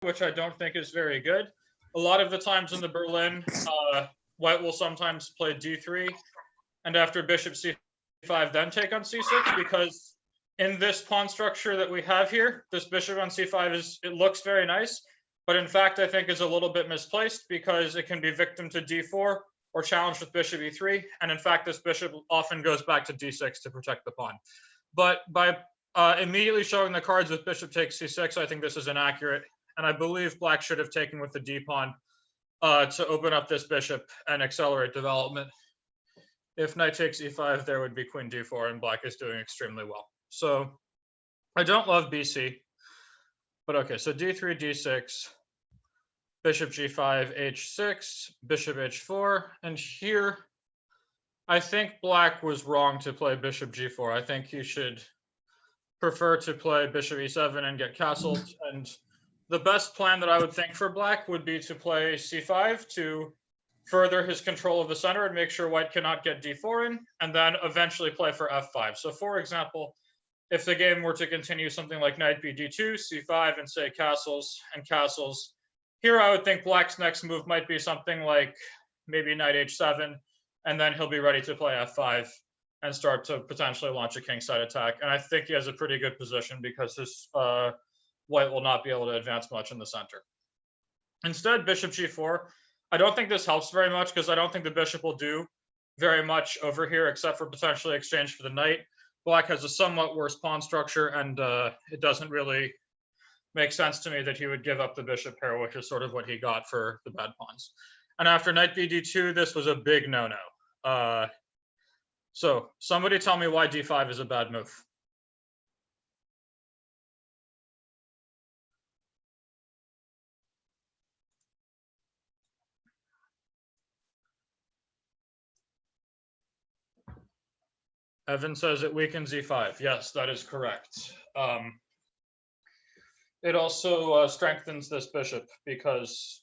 which I don't think is very good. A lot of the times in the Berlin, white will sometimes play d3, and after bishop c5, then take on c6, because in this pawn structure that we have here, this bishop on c5 it looks very nice, but in fact, I think is a little bit misplaced because it can be victim to d4 or challenged with bishop e3. And in fact, this bishop often goes back to d6 to protect the pawn. But by immediately showing the cards with bishop takes c6, I think this is inaccurate. And I believe black should have taken with the d pawn to open up this bishop and accelerate development. If knight takes e5, there would be queen d4, and black is doing extremely well. So I don't love bc, but okay, so d3, d6, bishop g5, h6, bishop h4, and here I think black was wrong to play bishop g4. I think he should prefer to play bishop e7 and get castled, and the best plan that I would think for black would be to play c5 to further his control of the center and make sure white cannot get d4 in, and then eventually play for f5. So for example, if the game were to continue something like knight b d2, c5, and say castles and castles, here I would think black's next move might be something like maybe knight h7, and then he'll be ready to play f5 and start to potentially launch a kingside attack. And I think he has a pretty good position because his white will not be able to advance much in the center. Instead, bishop g4, I don't think this helps very much because I don't think the bishop will do very much over here except for potentially exchange for the knight. Black has a somewhat worse pawn structure, and it doesn't really make sense to me that he would give up the bishop pair, which is sort of what he got for the bad pawns. And after knight b d2, this was a big no-no. So somebody tell me why d5 is a bad move. Evan says it weakens e5. Yes, that is correct. It also strengthens this bishop because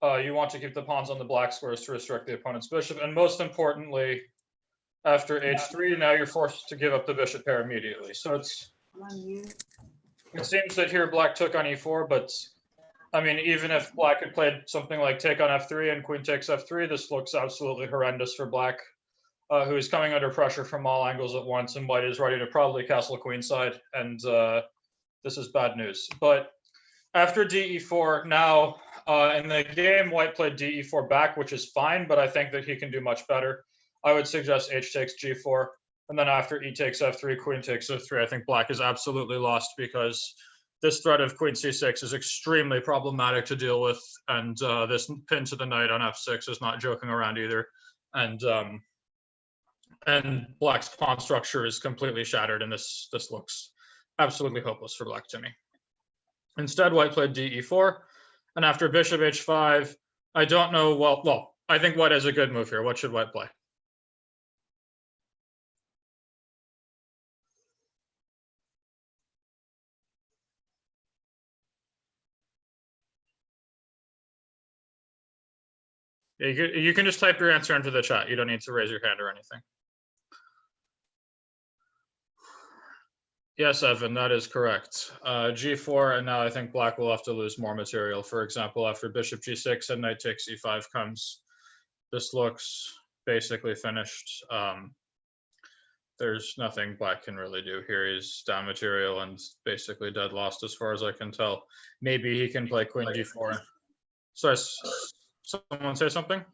you want to keep the pawns on the black squares to restrict the opponent's bishop. And most importantly, after h3, now you're forced to give up the bishop pair immediately. So it seems that here black took on e4, but I mean, even if black had played something like take on f3 and queen takes f3, this looks absolutely horrendous for black, who is coming under pressure from all angles at once, and white is ready to probably castle queenside, and this is bad news. But after de4, now in the game, white played de4 back, which is fine, but I think that he can do much better. I would suggest h takes g4, and then after e takes f3, queen takes f3, I think black is absolutely lost because this threat of queen c6 is extremely problematic to deal with, and this pin to the knight on f6 is not joking around either. And black's pawn structure is completely shattered, and this looks absolutely hopeless for black to me. Instead, white played de4, and after bishop h5, I don't know, well, I think white has a good move here. What should white play? You can just type your answer into the chat. You don't need to raise your hand or anything. Yes, Evan, that is correct. g4, and now I think black will have to lose more material. For example, after bishop g6 and knight takes e5 comes, this looks basically finished. There's nothing black can really do here. He's down material and basically dead lost as far as I can tell. Maybe he can play queen g4. Sorry, someone say something?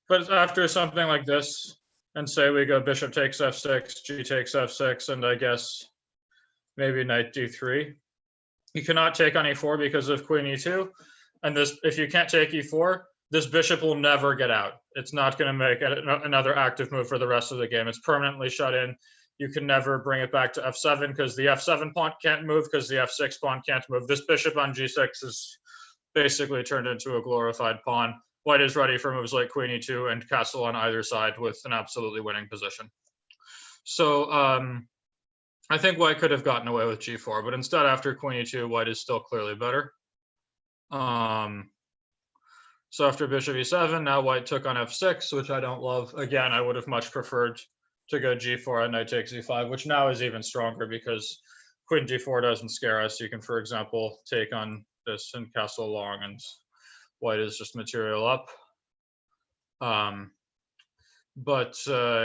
But after something like this, and say we go bishop takes f6, g takes f6, and I guess maybe knight d3. You cannot take on e4 because of queen e2. And this, if you can't take e4, this bishop will never get out. It's not going to make another active move for the rest of the game. It's permanently shut in. You can never bring it back to f7 because the f7 pawn can't move because the f6 pawn can't move. This bishop on g6 is basically turned into a glorified pawn. White is ready for moves like queen e2 and castle on either side with an absolutely winning position. So I think white could have gotten away with g4, but instead after queen e2, white is still clearly better. So after bishop e7, now white took on f6, which I don't love. Again, I would have much preferred to go g4 and knight takes e5, which now is even stronger because queen d4 doesn't scare us. You can, for example, take on this and castle long, and white is just material up. But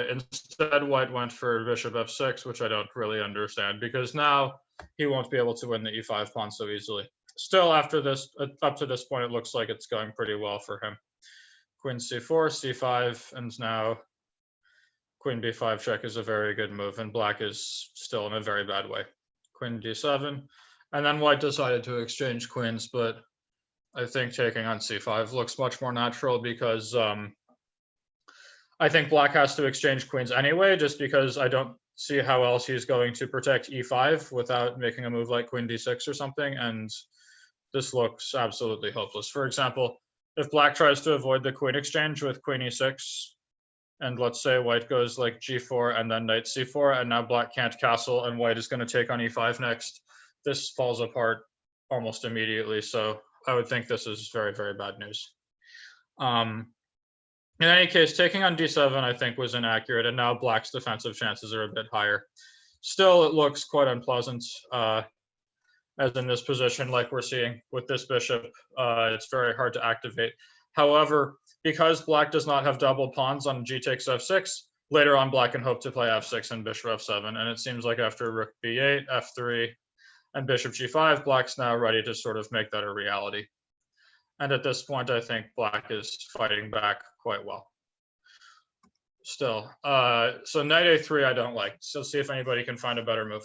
instead, white went for bishop f6, which I don't really understand, because now he won't be able to win the e5 pawn so easily. Still, after this, up to this point, it looks like it's going pretty well for him. Queen c4, c5, and now queen b5 check is a very good move, and black is still in a very bad way. Queen d7, and then white decided to exchange queens, but I think taking on c5 looks much more natural, because I think black has to exchange queens anyway, just because I don't see how else he's going to protect e5 without making a move like queen d6 or something, and this looks absolutely hopeless. For example, if black tries to avoid the queen exchange with queen e6, and let's say white goes like g4 and then knight c4, and now black can't castle, and white is going to take on e5 next, this falls apart almost immediately, so I would think this is very, very bad news. In any case, taking on d7, I think, was inaccurate, and now black's defensive chances are a bit higher. Still, it looks quite unpleasant, as in this position, like we're seeing with this bishop, it's very hard to activate. However, because black does not have double pawns on g takes f6, later on black can hope to play f6 and bishop f7, and it seems like after rook b8, f3, and bishop g5, black's now ready to sort of make that a reality. And at this point, I think black is fighting back quite well. Still, so knight a3 I don't like. So see if anybody can find a better move.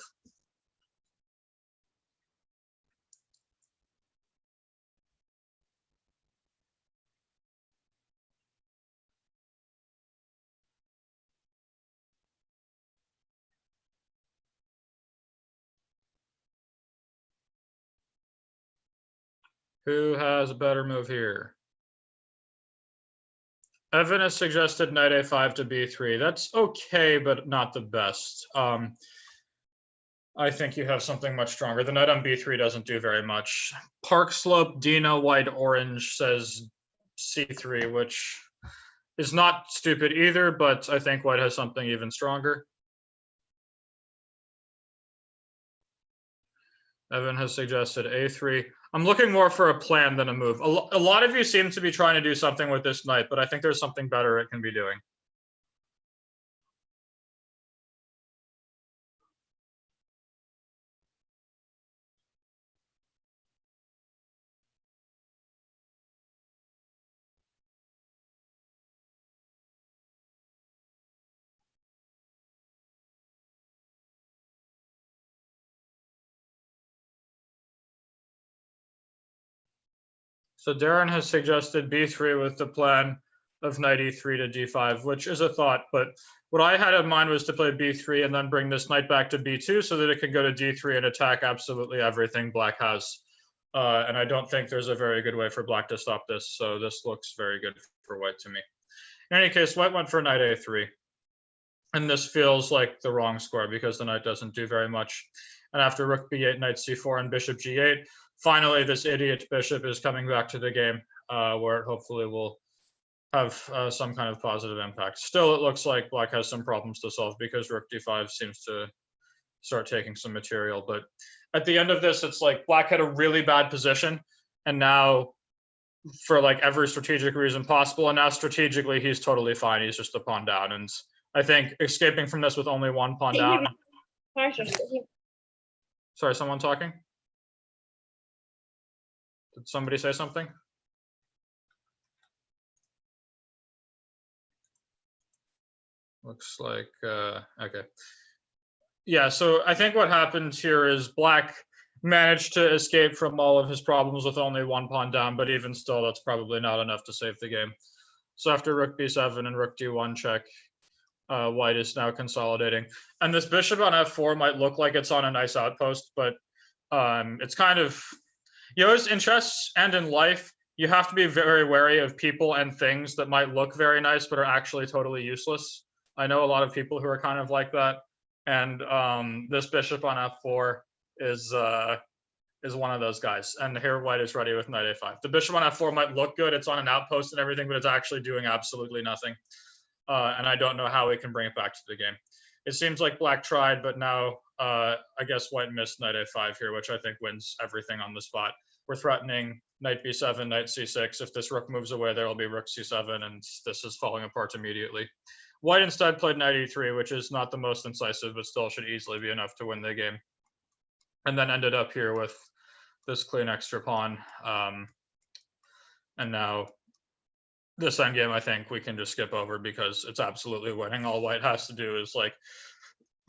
Who has a better move here? Evan has suggested knight a5 to b3. That's okay, but not the best. I think you have something much stronger. The knight on b3 doesn't do very much. Park Slope, Dina, White, Orange says c3, which is not stupid either, but I think white has something even stronger. Evan has suggested a3. I'm looking more for a plan than a move. A lot of you seem to be trying to do something with this knight, but I think there's something better it can be doing. So Darren has suggested b3 with the plan of knight e3 to d5, which is a thought, but what I had in mind was to play b3 and then bring this knight back to b2 so that it could go to d3 and attack absolutely everything black has. And I don't think there's a very good way for black to stop this, so this looks very good for white to me. In any case, white went for knight a3. And this feels like the wrong square because the knight doesn't do very much. And after rook b8, knight c4, and bishop g8, finally this idiot bishop is coming back to the game, where it hopefully will have some kind of positive impact. Still, it looks like black has some problems to solve because rook d5 seems to start taking some material. But at the end of this, it's like black had a really bad position, and now for like every strategic reason possible, and now strategically he's totally fine. He's just a pawn down, and I think escaping from this with only one pawn down. Sorry, someone talking? Did somebody say something? Looks like, okay. Yeah, so I think what happened here is black managed to escape from all of his problems with only one pawn down, but even still, that's probably not enough to save the game. So after rook b7 and rook d1 check, white is now consolidating. And this bishop on f4 might look like it's on a nice outpost, but it's kind of, you know, in chess and in life, you have to be very wary of people and things that might look very nice, but are actually totally useless. I know a lot of people who are kind of like that. And this bishop on f4 is one of those guys. And here white is ready with knight a5. The bishop on f4 might look good. It's on an outpost and everything, but it's actually doing absolutely nothing. And I don't know how we can bring it back to the game. It seems like black tried, but now I guess white missed knight a5 here, which I think wins everything on the spot. We're threatening knight b7, knight c6. If this rook moves away, there will be rook c7, and this is falling apart immediately. White instead played knight e3, which is not the most incisive, but still should easily be enough to win the game. And then ended up here with this clean extra pawn. And now this endgame, I think we can just skip over because it's absolutely winning. All white has to do is like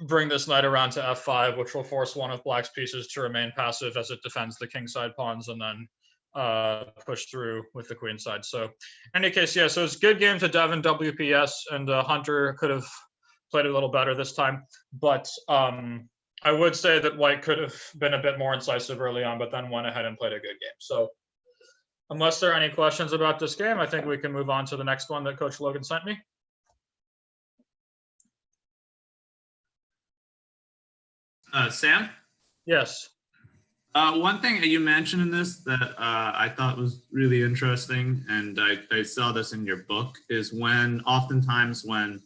bring this knight around to f5, which will force one of black's pieces to remain passive as it defends the kingside pawns, and then push through with the queen side. So in any case, yeah, so it's a good game to Devin WPS, and Hunter could have played a little better this time. But I would say that white could have been a bit more incisive early on, but then went ahead and played a good game. So unless there are any questions about this game, I think we can move on to the next one that Coach Logan sent me. Sam? Yes. One thing you mentioned in this that I thought was really interesting, and I saw this in your book, is when oftentimes when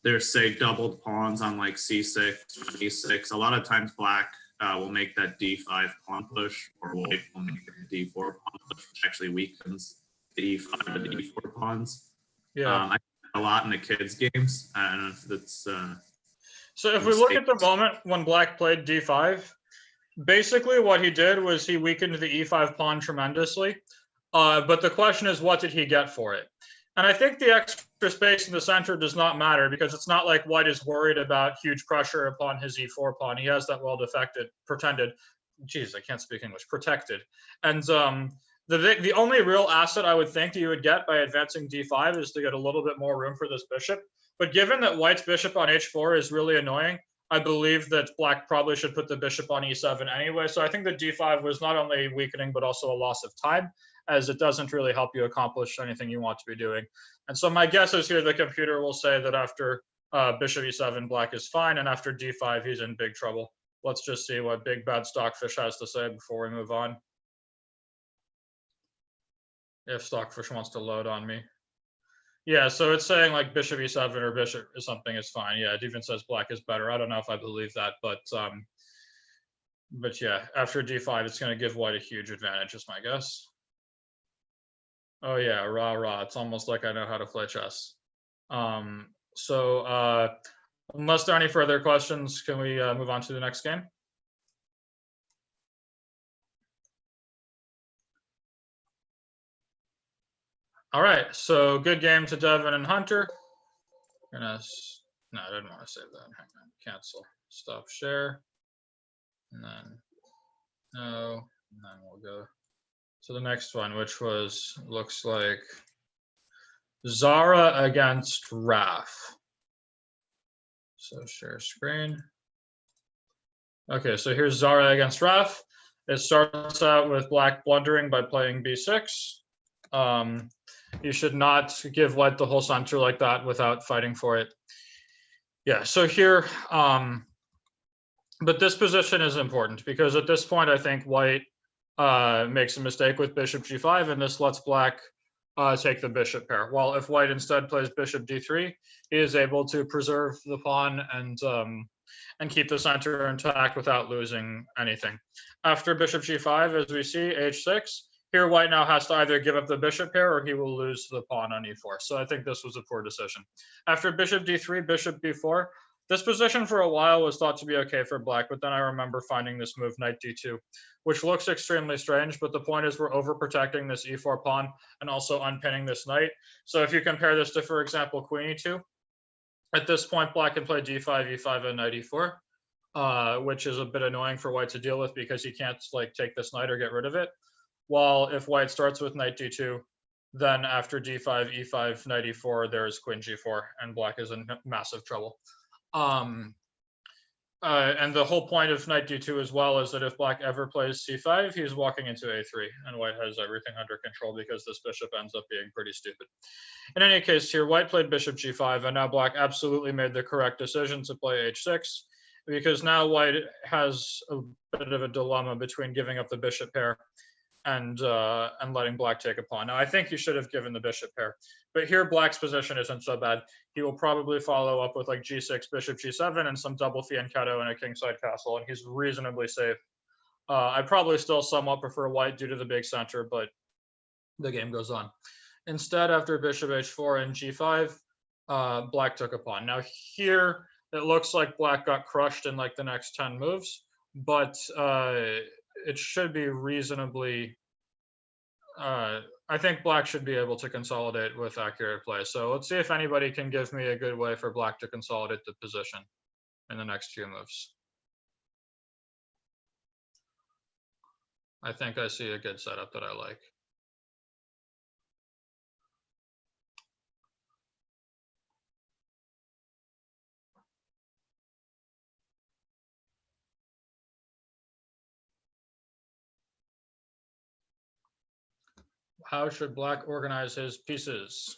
there's, say, doubled pawns on like c6, d6, a lot of times black will make that d5 pawn push, or white will make a d4 pawn push, which actually weakens the e5 and d4 pawns. Yeah. I a lot in the kids' games. I don't know if that's... So if we look at the moment when black played d5, basically what he did was he weakened the e5 pawn tremendously. But the question is, what did he get for it? And I think the extra space in the center does not matter, because it's not like white is worried about huge pressure upon his e4 pawn. He has that well protected. Geez, I can't speak English. Protected. And the only real asset I would think that you would get by advancing d5 is to get a little bit more room for this bishop. But given that white's bishop on h4 is really annoying, I believe that black probably should put the bishop on e7 anyway. So I think that d5 was not only weakening, but also a loss of time, as it doesn't really help you accomplish anything you want to be doing. And so my guess is here the computer will say that after bishop e7, black is fine, and after d5, he's in big trouble. Let's just see what Big Bad Stockfish has to say before we move on. If Stockfish wants to load on me. Yeah, so it's saying like bishop e7 or bishop or something is fine. Yeah, it even says black is better. I don't know if I believe that, but yeah, after d5, it's going to give white a huge advantage, is my guess. Oh yeah, rah rah. It's almost like I know how to play chess. So unless there are any further questions, can we move on to the next game? All right, so good game to Devin and Hunter. No, I didn't want to save that. Hang on, cancel, stop share, and then no, and then we'll go to the next one, which looks like Zara against Raf. So share screen. Okay, so here's Zara against Raf. It starts out with black blundering by playing b6. You should not give white the whole center like that without fighting for it. Yeah, so here, but this position is important because at this point, I think white makes a mistake with bishop g5, and this lets black take the bishop pair. While if white instead plays bishop d3, he is able to preserve the pawn and keep the center intact without losing anything. After bishop g5, as we see, h6, here white now has to either give up the bishop pair or he will lose the pawn on e4. So I think this was a poor decision. After bishop d3, bishop b4, this position for a while was thought to be okay for black, but then I remember finding this move knight d2, which looks extremely strange, but the point is we're overprotecting this e4 pawn and also unpinning this knight. So if you compare this to, for example, queen e2, at this point black can play d5, e5, and knight e4, which is a bit annoying for white to deal with because he can't like take this knight or get rid of it. While if white starts with knight d2, then after d5, e5, knight e4, there's queen g4, and black is in massive trouble. And the whole point of knight d2 as well is that if black ever plays c5, he's walking into a3, and white has everything under control because this bishop ends up being pretty stupid. In any case, here white played bishop g5, and now black absolutely made the correct decision to play h6, because now white has a bit of a dilemma between giving up the bishop pair and letting black take a pawn. Now I think he should have given the bishop pair, but here black's position isn't so bad. He will probably follow up with like g6, bishop g7, and some double fianchetto and a kingside castle, and he's reasonably safe. I probably still somewhat prefer white due to the big center, but the game goes on. Instead, after bishop h4 and g5, black took a pawn. Now here, it looks like black got crushed in like the next 10 moves, but it should be reasonably, I think black should be able to consolidate with accurate play. So let's see if anybody can give me a good way for black to consolidate the position in the next few moves. I think I see a good setup that I like. How should black organize his pieces?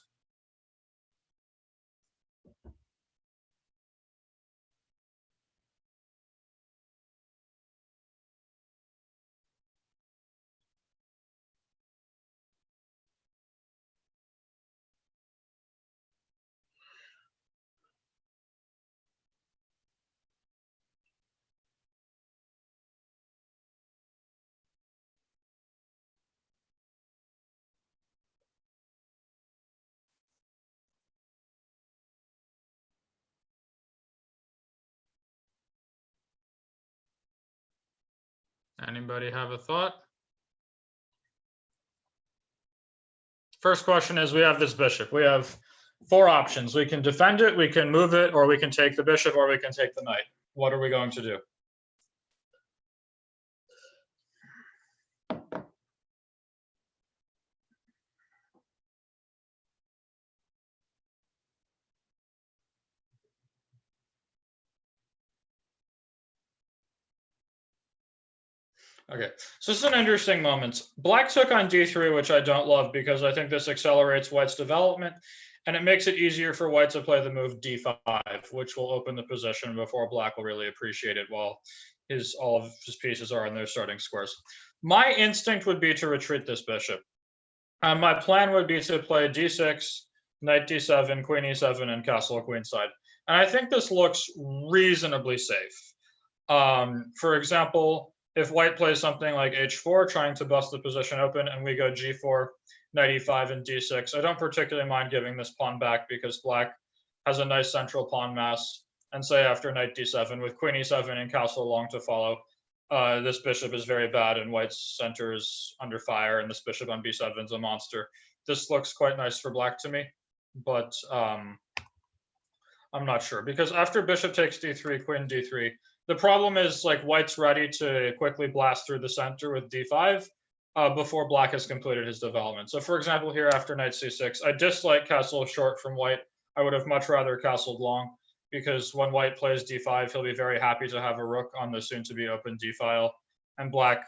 Anybody have a thought? First question is, we have this bishop. We have 4 options. We can defend it, we can move it, or we can take the bishop, or we can take the knight. What are we going to do? Okay, so this is an interesting moment. Black took on d3, which I don't love because I think this accelerates white's development, and it makes it easier for white to play the move d5, which will open the position before black will really appreciate it while all of his pieces are in their starting squares. My instinct would be to retreat this bishop. My plan would be to play d6, knight d7, queen e7, and castle queenside. And I think this looks reasonably safe. For example, if white plays something like h4, trying to bust the position open, and we go g4, knight e5, and d6, I don't particularly mind giving this pawn back because black has a nice central pawn mass. And say after knight d7, with queen e7 and castle long to follow, this bishop is very bad and white's center is under fire, and this bishop on b7 is a monster. This looks quite nice for black to me, but I'm not sure, because after bishop takes d3, queen d3, the problem is like white's ready to quickly blast through the center with d5 before black has completed his development. So for example, here after knight c6, I dislike castle short from white. I would have much rather castled long, because when white plays d5, he'll be very happy to have a rook on the soon-to-be open d-file, and black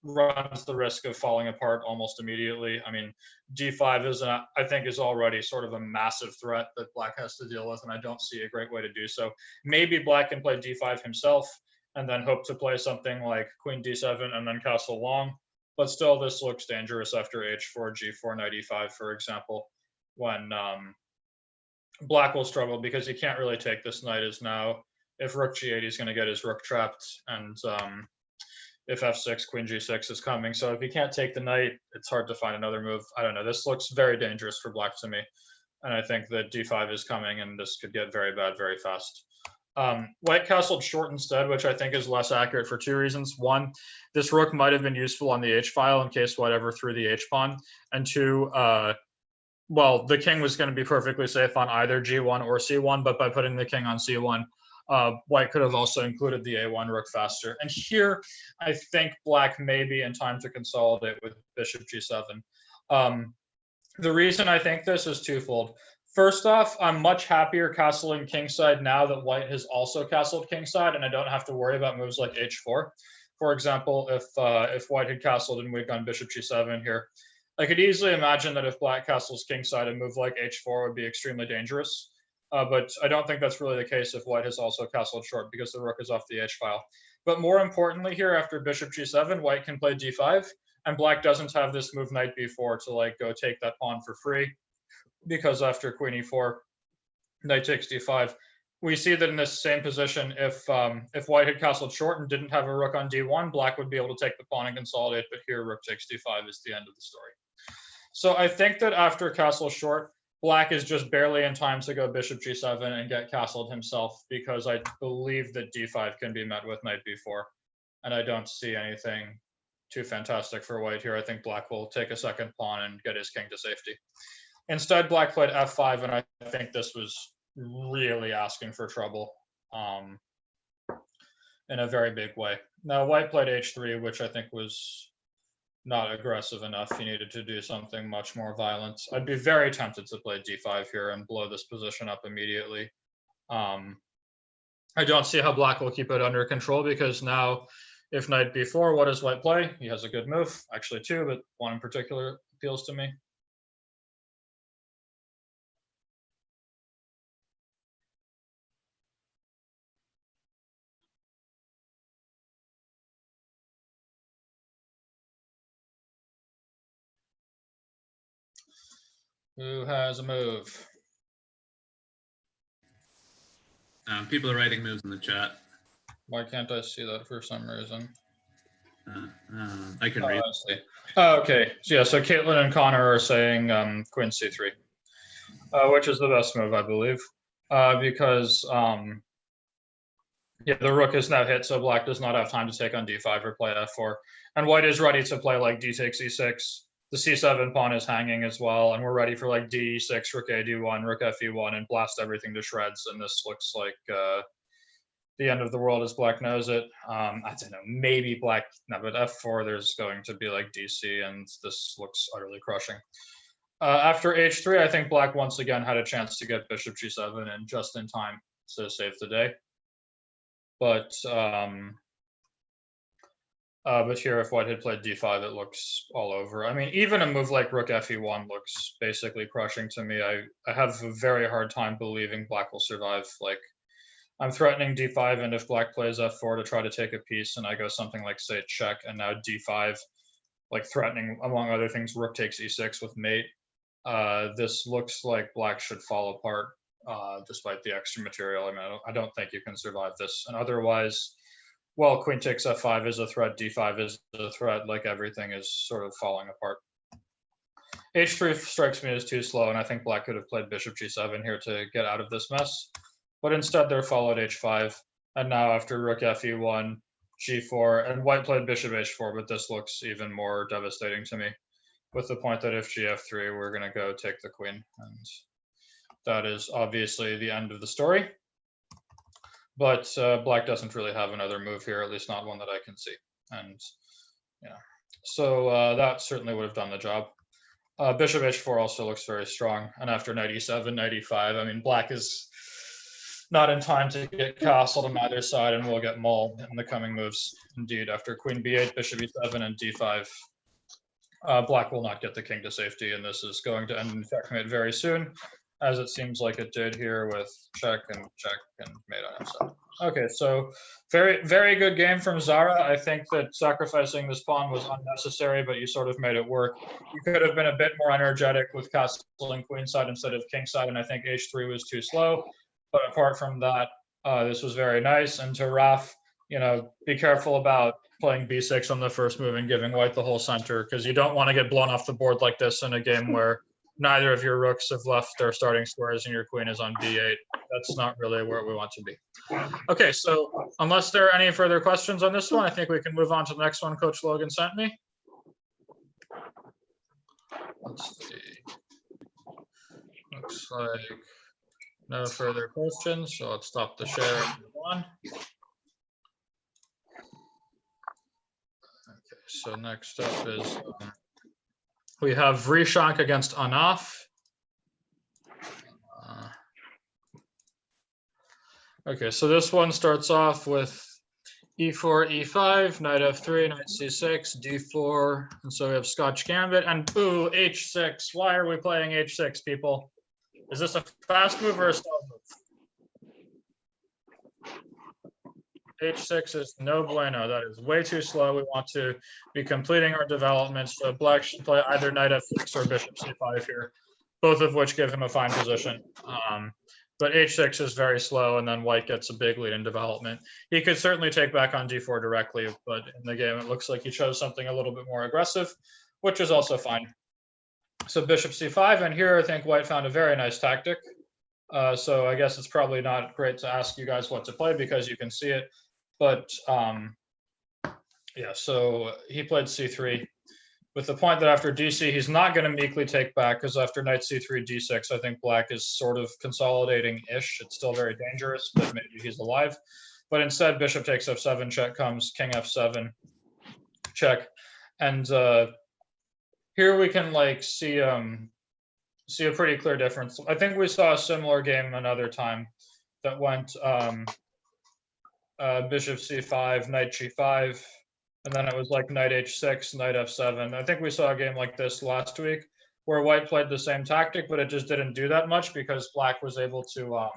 runs the risk of falling apart almost immediately. I mean, d5 I think is already sort of a massive threat that black has to deal with, and I don't see a great way to do so. Maybe black can play d5 himself, and then hope to play something like queen d7 and then castle long, but still this looks dangerous after h4, g4, knight e5, for example, when black will struggle because he can't really take this knight, as now if rook g8 he's going to get his rook trapped, and if f6, queen g6 is coming. So if he can't take the knight, it's hard to find another move. I don't know, this looks very dangerous for black to me, and I think that d5 is coming and this could get very bad very fast. White castled short instead, which I think is less accurate for 2 reasons. 1, this rook might have been useful on the h-file in case white ever threw the h-pawn, and 2, well, the king was going to be perfectly safe on either g1 or c1, but by putting the king on c1, white could have also included the a1 rook faster. And here, I think black may be in time to consolidate with bishop g7. The reason I think this is twofold. First off, I'm much happier castling kingside now that white has also castled kingside, and I don't have to worry about moves like h4. For example, if white had castled and we'd gone bishop g7 here, I could easily imagine that if black castles kingside, a move like h4 would be extremely dangerous. But I don't think that's really the case if white has also castled short, because the rook is off the h-file. But more importantly here, after bishop g7, white can play d5, and black doesn't have this move knight b4 to like go take that pawn for free, because after queen e4, knight takes d5. We see that in this same position, if white had castled short and didn't have a rook on d1, black would be able to take the pawn and consolidate, but here rook takes d5 is the end of the story. So I think that after castle short, black is just barely in time to go bishop g7 and get castled himself, because I believe that d5 can be met with knight b4, and I don't see anything too fantastic for white here. I think black will take a second pawn and get his king to safety. Instead, black played f5, and I think this was really asking for trouble in a very big way. Now, white played h3, which I think was not aggressive enough. He needed to do something much more violent. I'd be very tempted to play d5 here and blow this position up immediately. I don't see how black will keep it under control, because now if knight b4, what does white play? He has a good move, actually two, but one in particular appeals to me. Who has a move? People are writing moves in the chat. Why can't I see that for some reason? I can read. I see. Oh, okay. So, yeah, so Caitlin and Connor are saying queen c3, which is the best move, I believe, because yeah, the rook is now hit, so black does not have time to take on d5 or play f4, and white is ready to play like d takes e6. The c7 pawn is hanging as well, and we're ready for like d6, rook a d1, rook fe1, and blast everything to shreds. And this looks like the end of the world as black knows it. I don't know, maybe black, no, but f4, there's going to be like dc, and this looks utterly crushing. After h3, I think black once again had a chance to get bishop g7 and just in time to save the day. But here, if white had played d5, it looks all over. I mean, even a move like rook fe1 looks basically crushing to me. I have a very hard time believing black will survive. Like, I'm threatening d5, and if black plays f4 to try to take a piece, and I go something like, say, check, and now d5, like threatening, among other things, rook takes e6 with mate, this looks like black should fall apart, despite the extra material. I mean, I don't think you can survive this. And otherwise, well, queen takes f5 is a threat, d5 is a threat, like everything is sort of falling apart. h3 strikes me as too slow, and I think black could have played bishop g7 here to get out of this mess. But instead, they're followed h5, and now after rook fe1, g4, and white played bishop h4, but this looks even more devastating to me, with the point that if gf3, we're going to go take the queen, and that is obviously the end of the story. But black doesn't really have another move here, at least not one that I can see. And yeah, so that certainly would have done the job. Bishop h4 also looks very strong. And after knight e7, knight e5, I mean, black is not in time to get castled on either side, and we'll get mauled in the coming moves. Indeed, after queen b8, bishop e7, and d5, black will not get the king to safety, and this is going to end in checkmate very soon, as it seems like it did here with check and mate on f7. Okay, so very, very good game from Zara. I think that sacrificing this pawn was unnecessary, but you sort of made it work. You could have been a bit more energetic with castling queenside instead of kingside, and I think h3 was too slow. But apart from that, this was very nice. And to Raf, you know, be careful about playing b6 on the first move and giving white the whole center, because you don't want to get blown off the board like this in a game where neither of your rooks have left their starting squares and your queen is on b8. That's not really where we want to be. Okay, so unless there are any further questions on this one, I think we can move on to the next one Coach Logan sent me. Let's see. Looks like no further questions, so let's stop the share and move on. Okay, so next up is we have Vrishank against Anaf. Okay, so this one starts off with e4, e5, knight f3, knight c6, d4, and so we have Scotch Gambit, and boo, h6. Why are we playing h6, people? Is this a fast move or a slow move? h6 is no bueno. That is way too slow. We want to be completing our development. So black should play either knight f6 or bishop c5 here, both of which give him a fine position. But h6 is very slow, and then white gets a big lead in development. He could certainly take back on d4 directly, but in the game, it looks like he chose something a little bit more aggressive, which is also fine. So bishop c5, and here I think white found a very nice tactic. So I guess it's probably not great to ask you guys what to play because you can see it. But yeah, so he played c3 with the point that after dc, he's not going to meekly take back, because after knight c3, d6, I think black is sort of consolidating-ish. It's still very dangerous, but maybe he's alive. But instead, bishop takes f7, check comes, king f7, check. And here we can like see a pretty clear difference. I think we saw a similar game another time that went bishop c5, knight g5, and then it was like knight h6, knight f7. I think we saw a game like this last week where white played the same tactic, but it just didn't do that much because black was able to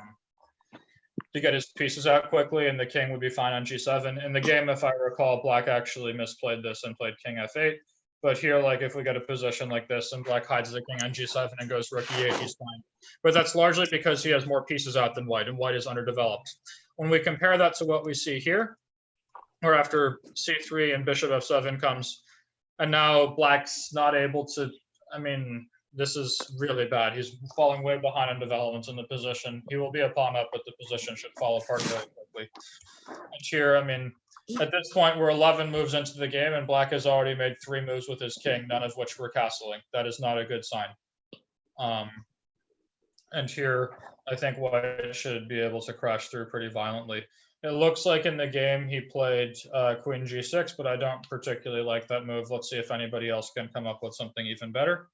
get his pieces out quickly, and the king would be fine on g7. In the game, if I recall, black actually misplayed this and played king f8. But here, like if we get a position like this and black hides the king on g7 and goes rook e8, he's fine. But that's largely because he has more pieces out than white, and white is underdeveloped. When we compare that to what we see here, or after c3 and bishop f7 comes, and now black's not able to, I mean, this is really bad. He's falling way behind in developments in the position. He will be a pawn up, but the position should fall apart very quickly. And here, I mean, at this point, we're 11 moves into the game, and black has already made 3 moves with his king, none of which were castling. That is not a good sign. And here, I think white should be able to crash through pretty violently. It looks like in the game he played queen g6, but I don't particularly like that move. Let's see if anybody else can come up with something even better.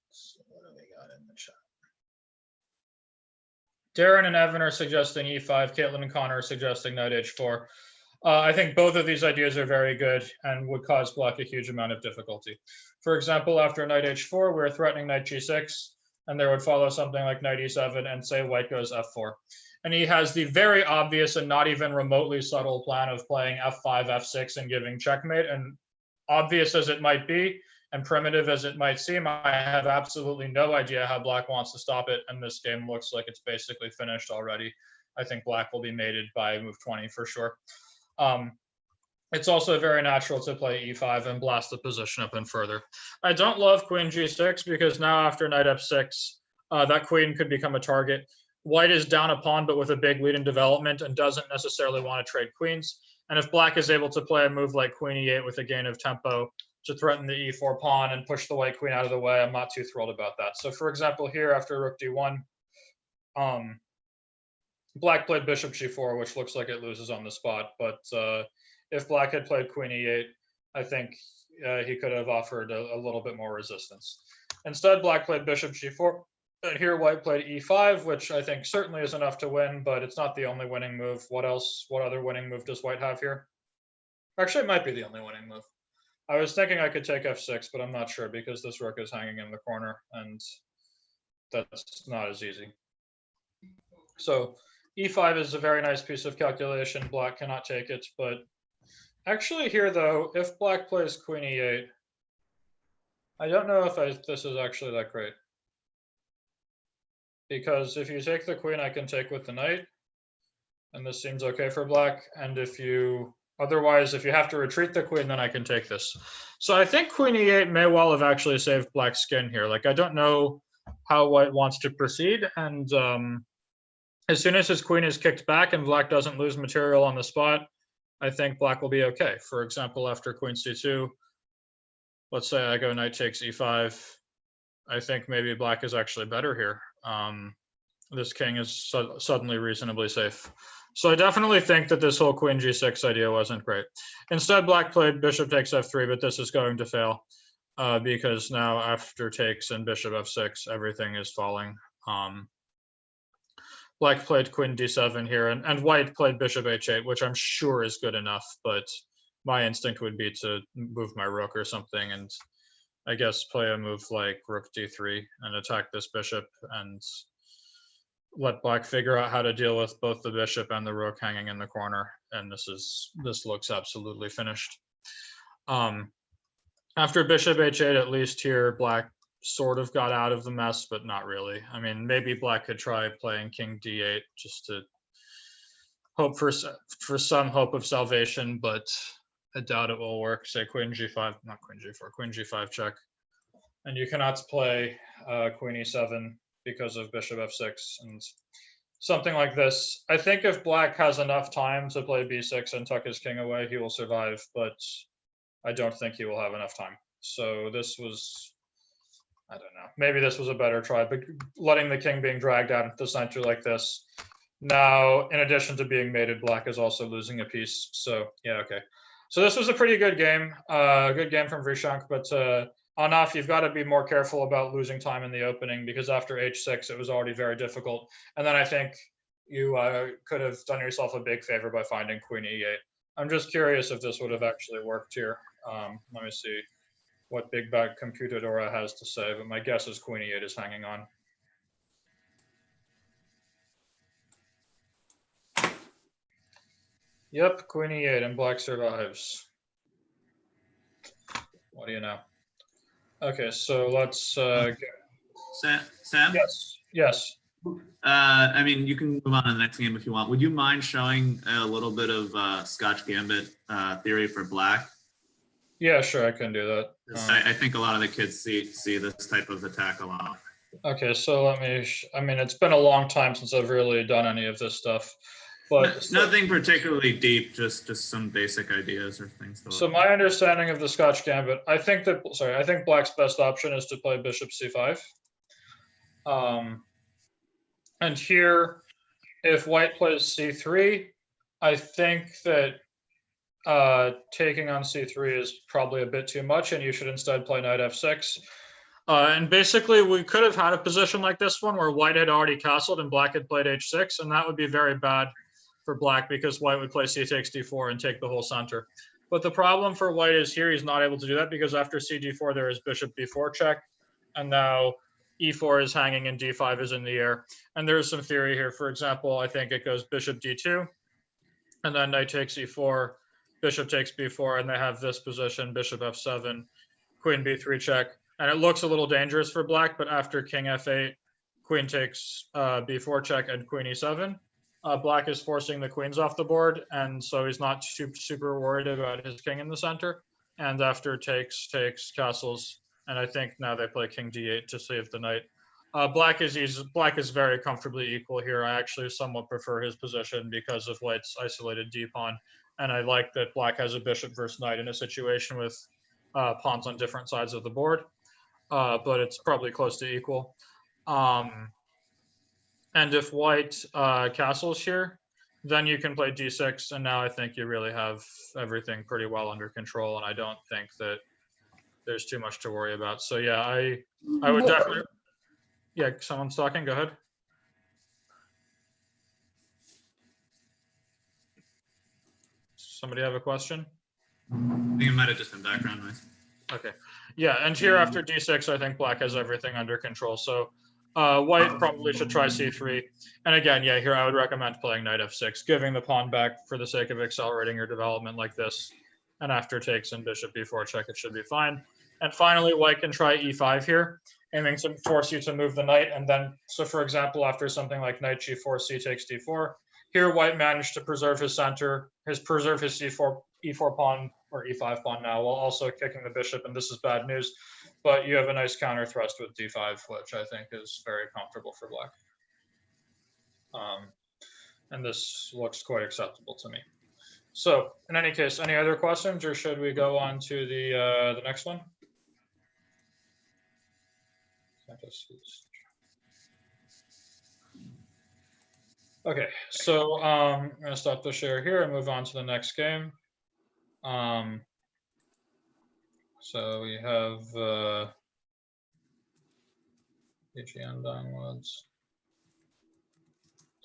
So what do we got in the chat? Darren and Evan are suggesting e5. Caitlin and Connor are suggesting knight h4. I think both of these ideas are very good and would cause black a huge amount of difficulty. For example, after knight h4, we're threatening knight g6, and there would follow something like knight e7, and say white goes f4. And he has the very obvious and not even remotely subtle plan of playing f5, f6, and giving checkmate. And obvious as it might be, and primitive as it might seem, I have absolutely no idea how black wants to stop it, and this game looks like it's basically finished already. I think black will be mated by move 20 for sure. It's also very natural to play e5 and blast the position up and further. I don't love queen g6 because now after knight f6, that queen could become a target. White is down a pawn, but with a big lead in development and doesn't necessarily want to trade queens. And if black is able to play a move like queen e8 with a gain of tempo to threaten the e4 pawn and push the white queen out of the way, I'm not too thrilled about that. So for example, here after rook d1, black played bishop g4, which looks like it loses on the spot. But if black had played queen e8, I think he could have offered a little bit more resistance. Instead, black played bishop g4. And here white played e5, which I think certainly is enough to win, but it's not the only winning move. What else? What other winning move does white have here? Actually, it might be the only winning move. I was thinking I could take f6, but I'm not sure because this rook is hanging in the corner, and that's not as easy. So e5 is a very nice piece of calculation. Black cannot take it, but actually here, though, if black plays queen e8, I don't know if this is actually that great. Because if you take the queen, I can take with the knight, and this seems okay for black. And if you otherwise, if you have to retreat the queen, then I can take this. So I think queen e8 may well have actually saved black's skin here. Like, I don't know how white wants to proceed, and as soon as his queen is kicked back and black doesn't lose material on the spot, I think black will be okay. For example, after queen c2, let's say I go knight takes e5, I think maybe black is actually better here. This king is suddenly reasonably safe. So I definitely think that this whole queen g6 idea wasn't great. Instead, black played bishop takes f3, but this is going to fail because now after takes and bishop f6, everything is falling. Black played queen d7 here, and white played bishop h8, which I'm sure is good enough, but my instinct would be to move my rook or something, and I guess play a move like rook d3 and attack this bishop and let black figure out how to deal with both the bishop and the rook hanging in the corner. And this looks absolutely finished. After bishop h8, at least here, black sort of got out of the mess, but not really. I mean, maybe black could try playing king d8 just to hope for some hope of salvation, but I doubt it will work. Say queen g5, not queen g4, queen g5 check. And you cannot play queen e7 because of bishop f6 and something like this. I think if black has enough time to play b6 and tuck his king away, he will survive, but I don't think he will have enough time. So this was, I don't know, maybe this was a better try, but letting the king being dragged out into the center like this. Now, in addition to being mated, black is also losing a piece. So yeah, okay. So this was a pretty good game. Good game from Vrishank, but on off, you've got to be more careful about losing time in the opening, because after h6, it was already very difficult. And then I think you could have done yourself a big favor by finding queen e8. I'm just curious if this would have actually worked here. Let me see what Big Bag Computadora has to say, but my guess is queen e8 is hanging on. Yep, queen e8 and black survives. What do you know? Okay, so let's Sam? Yes, yes. I mean, you can move on to the next game if you want. Would you mind showing a little bit of Scotch Gambit theory for black? Yeah, sure, I can do that. I think a lot of the kids see this type of attack a lot. Okay, so let me, I mean, it's been a long time since I've really done any of this stuff, but nothing particularly deep, just some basic ideas or things. So my understanding of the Scotch Gambit, I think black's best option is to play bishop c5. And here, if white plays c3, I think that taking on c3 is probably a bit too much, and you should instead play knight f6. And basically, we could have had a position like this one where white had already castled and black had played h6, and that would be very bad for black because white would play c takes d4 and take the whole center. But the problem for white is here he's not able to do that because after c d4 there is bishop b4 check, and now e4 is hanging and d5 is in the air. And there's some theory here. For example, I think it goes bishop d2, and then knight takes e4, bishop takes b4, and they have this position, bishop f7, queen b3 check. And it looks a little dangerous for black, but after king f8, queen takes b4 check and queen e7, black is forcing the queens off the board, and so he's not super worried about his king in the center. And after takes, castles, and I think now they play king d8 to save the knight. Black is very comfortably equal here. I actually somewhat prefer his position because of white's isolated d pawn, and I like that black has a bishop versus knight in a situation with pawns on different sides of the board. But it's probably close to equal. And if white castles here, then you can play d6, and now I think you really have everything pretty well under control, and I don't think that there's too much to worry about. So yeah, I would definitely, yeah, someone's talking, go ahead. Somebody have a question? I think it might have just been background noise. Okay, yeah, and here after d6, I think black has everything under control. So white probably should try c3. And again, yeah, here I would recommend playing knight f6, giving the pawn back for the sake of accelerating your development like this. And after takes and bishop b4 check, it should be fine. And finally, white can try e5 here, aiming to force you to move the knight. And then, so for example, after something like knight g4, c takes d4, here white managed to preserve his center, preserve his e4 pawn, or e5 pawn now, while also kicking the bishop, and this is bad news. But you have a nice counter thrust with d5, which I think is very comfortable for black. And this looks quite acceptable to me. So in any case, any other questions, or should we go on to the next one? Okay, so I'm going to stop the share here and move on to the next game. So we have ICN downloads.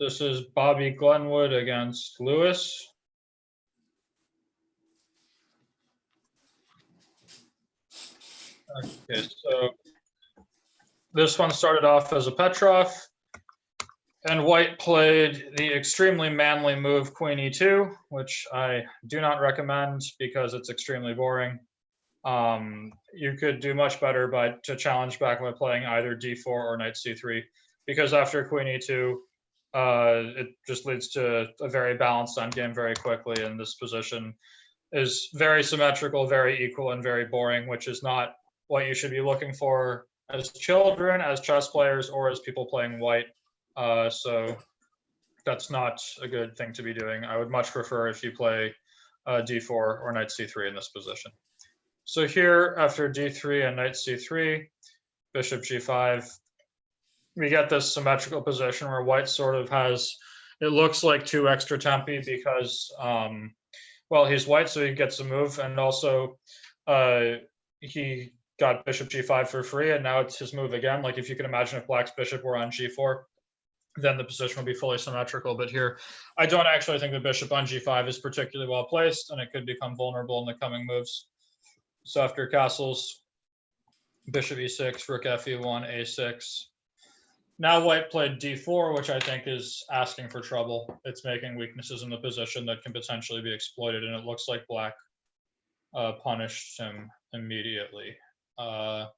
This is Bobby Glenwood against Lewis. Okay, so this one started off as a Petrov, and white played the extremely manly move Queen E2, which I do not recommend because it's extremely boring. You could do much better to challenge back by playing either D4 or Knight C3, because after Queen E2, it just leads to a very balanced endgame very quickly, and this position is very symmetrical, very equal, and very boring, which is not what you should be looking for as children, as chess players, or as people playing white. So that's not a good thing to be doing. I would much prefer if you play D4 or Knight C3 in this position. So here, after D3 and Knight C3, Bishop G5, we get this symmetrical position where white sort of has, it looks like 2 extra tempi because, well, he's white, so he gets a move, and also he got Bishop G5 for free, and now it's his move again. Like, if you can imagine if black's bishop were on G4, then the position will be fully symmetrical. But here, I don't actually think the bishop on G5 is particularly well placed, and it could become vulnerable in the coming moves. So after castles, Bishop E6, Rook Fe1, A6. Now white played D4, which I think is asking for trouble. It's making weaknesses in the position that can potentially be exploited, and it looks like black punished him immediately. But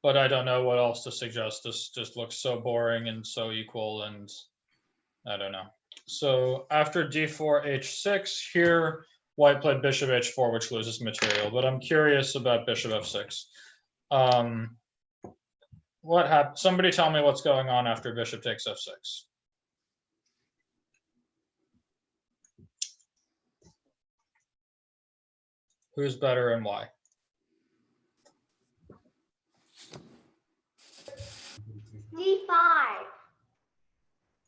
I don't know what else to suggest. This just looks so boring and so equal, and I don't know. So after D4, H6, here white played Bishop H4, which loses material, but I'm curious about Bishop F6. What happened? Somebody tell me what's going on after Bishop takes F6. Who's better and why? D5.